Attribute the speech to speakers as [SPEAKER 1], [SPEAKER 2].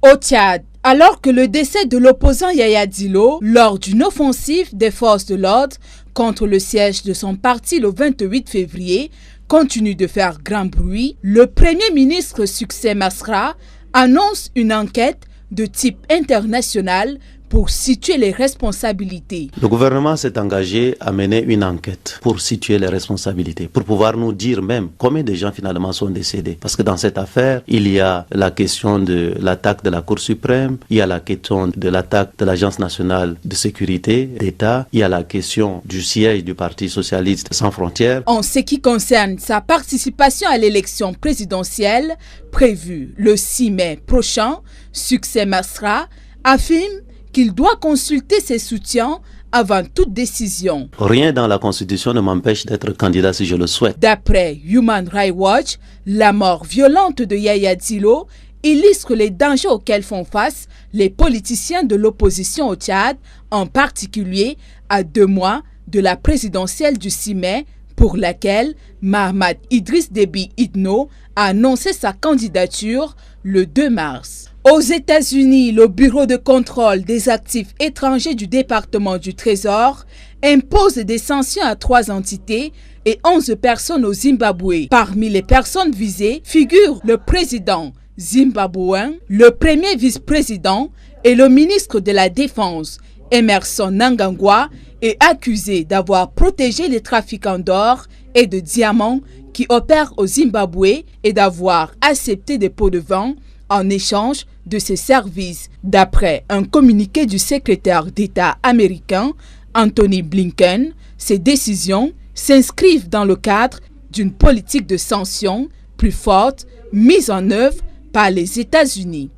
[SPEAKER 1] Au Tchad, alors que le décès de l'opposant Yaya Dillo lors d'une offensive des forces de l'ordre contre le siège de son parti le 28 février continue de faire grand bruit, le Premier ministre Succès Masra annonce une enquête de type international pour situer les responsabilités.
[SPEAKER 2] Le gouvernement s'est engagé à mener une enquête pour situer les responsabilités, pour pouvoir nous dire même combien de gens finalement sont décédés. Parce que dans cette affaire, il y a la question de l'attaque de la Cour suprême, il y a la question de l'attaque de l'Agence nationale de sécurité d'État, il y a la question du siège du Parti socialiste sans frontières.
[SPEAKER 1] En ce qui concerne sa participation à l'élection présidentielle prévue le 6 mai prochain, Succès Masra affirme qu'il doit consulter ses soutiens avant toute décision.
[SPEAKER 2] Rien dans la Constitution ne m'empêche d'être candidat si je le souhaite.
[SPEAKER 1] D'après Human Rights Watch, la mort violente de Yaya Dillo illustre les dangers auxquels font face les politiciens de l'opposition au Tchad, en particulier à 2 mois de la présidentielle du 6 mai, pour laquelle Mahamat Idriss Déby Itno a annoncé sa candidature le 2 mars. Aux États-Unis, le Bureau de contrôle des actifs étrangers du département du Trésor impose des sanctions à 3 entités et 11 personnes au Zimbabwe. Parmi les personnes visées figurent le président zimbabwéen, le premier vice-président et le ministre de la Défense, Emmerson Mnangagwa, est accusé d'avoir protégé les trafiquants d'or et de diamants qui opèrent au Zimbabwe et d'avoir accepté des pots de vin en échange de ses services. D'après un communiqué du secrétaire d'État américain, Anthony Blinken, ces décisions s'inscrivent dans le cadre d'une politique de sanctions plus forte mise en œuvre par les États-Unis.